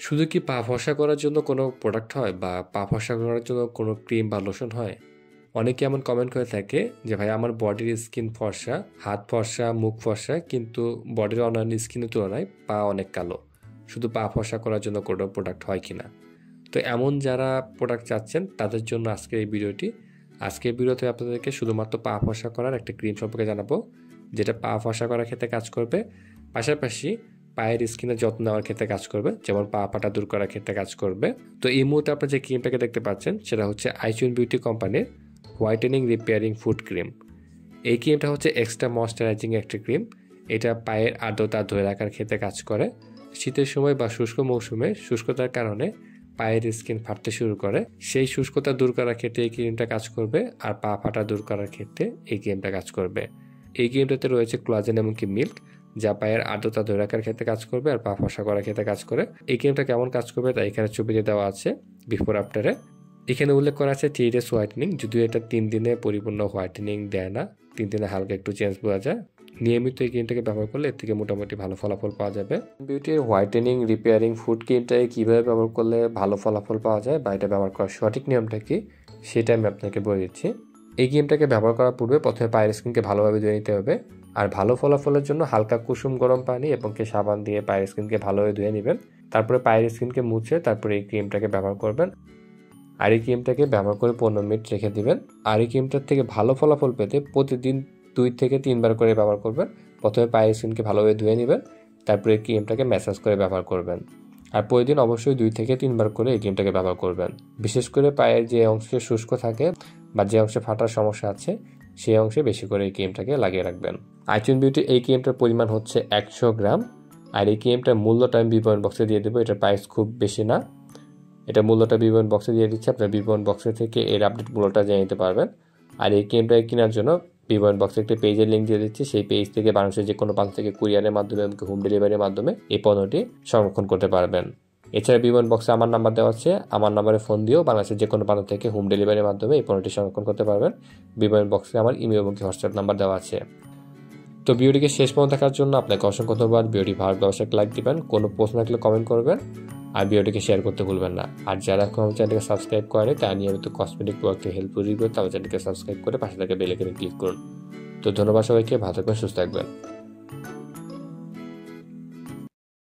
শুধু কি পা ফর্সা করার জন্য কোনো প্রোডাক্ট হয় বা পা ফর্সা করার জন্য কোনো ক্রিম বা লোশন হয়? অনেকে এমন কমেন্ট করে থাকে যে ভাই আমার বডির স্কিন ফর্সা, হাত ফর্সা, মুখ ফর্সা, কিন্তু বডির অন্যান্য স্কিনের তুলনায় পা অনেক কালো। শুধু পা ফর্সা করার জন্য কোনো প্রোডাক্ট হয় কিনা? তো এমন যারা প্রোডাক্ট চাচ্ছেন তাদের জন্য আজকের এই ভিডিওটি। আজকের ভিডিওতে আপনাদেরকে শুধুমাত্র পা ফর্সা করার একটা ক্রিম সম্পর্কে জানাবো, যেটা পা ফর্সা করার ক্ষেত্রে কাজ করবে, পাশাপাশি পায়ের স্কিনের যত্ন নেওয়ার ক্ষেত্রে কাজ করবে, যেমন পা ফাটা দূর করার ক্ষেত্রে কাজ করবে। তো এই মুহূর্তে আপনারা যে ক্রিমটাকে দেখতে পাচ্ছেন সেটা হচ্ছে আইচুন বিউটি কোম্পানির হোয়াইটেনিং রিপেয়ারিং ফুড ক্রিম। এই ক্রিমটা হচ্ছে এক্সট্রা ময়েশ্চারাইজিং একটা ক্রিম। এটা পায়ের আর্দ্রতা ধরে রাখার ক্ষেত্রে কাজ করে। শীতের সময় বা শুষ্ক মৌসুমে শুষ্কতার কারণে পায়ের স্কিন ফাটতে শুরু করে, সেই শুষ্কতা দূর করার ক্ষেত্রে এই ক্রিমটা কাজ করবে, আর পা ফাটা দূর করার ক্ষেত্রে এই ক্রিমটা কাজ করবে। এই ক্রিমটাতে রয়েছে কোলাজেন এমনকি মিল্ক, যা পায়ের আর্দ্রতা ধরে রাখার ক্ষেত্রে কাজ করবে আর পা ফসা করার ক্ষেত্রে কাজ করে। এই ক্রিমটা কেমন কাজ করবে তা এখানে ছবিতে দেওয়া আছে বিফোর আফটারে। এখানে উল্লেখ করা আছে 3 days হোয়াইটেনিং, যদিও এটা 3 দিনে পরিপূর্ণ হোয়াইটেনিং দেয় না, 3 দিনে হালকা একটু চেঞ্জ বোঝা যায়। নিয়মিত এই ক্রিমটাকে ব্যবহার করলে এর থেকে মোটামুটি ভালো ফলাফল পাওয়া যাবে। বিউটির হোয়াইটেনিং রিপেয়ারিং ফুড ক্রিমটাকে কীভাবে ব্যবহার করলে ভালো ফলাফল পাওয়া যায় বা এটা ব্যবহার করার সঠিক নিয়মটা কি সেটা আমি আপনাকে বলে দিচ্ছি। এই ক্রিমটাকে ব্যবহার করার পূর্বে প্রথমে পায়ের স্কিনকে ভালোভাবে ধুয়ে নিতে হবে, আর ভালো ফলাফলের জন্য হালকা কুসুম গরম পানি এবং সাবান দিয়ে পায়ের স্কিনকে ভালোভাবে ধুয়ে নেবেন। তারপরে পায়ের স্কিনকে মুছে তারপরে এই ক্রিমটাকে ব্যবহার করবেন, আর এই ক্রিমটাকে ব্যবহার করে 15 মিনিট রেখে দিবেন। আর এই ক্রিমটার থেকে ভালো ফলাফল পেতে প্রতিদিন 2 থেকে 3 বার করে ব্যবহার করবেন। প্রথমে পায়ের স্কিনকে ভালোভাবে ধুয়ে নেবেন, তারপরে এই ক্রিমটাকে ম্যাসাজ করে ব্যবহার করবেন। আর প্রতিদিন অবশ্যই 2 থেকে 3 বার করে এই ক্রিমটাকে ব্যবহার করবেন। বিশেষ করে পায়ের যে অংশে শুষ্ক থাকে বা যে অংশে ফাটার সমস্যা আছে সেই অংশে বেশি করে এই ক্রিমটাকে লাগিয়ে রাখবেন। আইচুন বিউটি এই ক্রিমটার পরিমাণ হচ্ছে 100 গ্রাম, আর এই ক্রিমটার মূল্যটা আমি বিবরণ বক্সে দিয়ে দেবো। এটার প্রাইস খুব বেশি না, এটা মূল্যটা বিবরণ বক্সে দিয়ে দিচ্ছে, আপনার বিবরণ বক্সে থেকে এর আপডেট মূল্যটা জেনে নিতে পারবেন। আর এই ক্রিমটা কেনার জন্য বিবরণ বক্সে একটা পেজের লিঙ্ক দিয়ে দিচ্ছি, সেই পেজ থেকে বাংলাদেশের যে কোনো প্রান্ত থেকে কুরিয়ারের মাধ্যমে এবং হোম ডেলিভারির মাধ্যমে এই পণ্যটি সংরক্ষণ করতে পারবেন। এছাড়া বিবরণ বক্সে আমার নাম্বার দেওয়া আছে, আমার নাম্বারে ফোন দিয়েও বাংলাদেশের যে কোনো প্রান্ত থেকে হোম ডেলিভারির মাধ্যমে এই পণ্যটি সংরক্ষণ করতে পারবেন। বিবরণ বক্সে আমার ইমেল এবং হোয়াটসঅ্যাপ নাম্বার দেওয়া আছে। তো ভিডিওটিকে শেষ পর্যন্ত দেখার জন্য আপনাকে অসংখ্য ধন্যবাদ। ভিডিওটি ভালো লাগলে অবশ্যই লাইক দিবেন, কোনো প্রশ্ন থাকলে কমেন্ট করবেন, আর ভিডিওটিকে শেয়ার করতে ভুলবেন না। আর যারা এখন আমার চ্যানেলকে সাবস্ক্রাইব করেনি তারা নিয়মিত কসমেটিক প্রোডাক্টে হেল্পফুল রিভিউ আমার চ্যানেলকে সাবস্ক্রাইব করে পাশে থাকা বেল আইকনে ক্লিক করুন। তো ধন্যবাদ সবাইকে, ভালো থাকবেন, সুস্থ থাকবেন।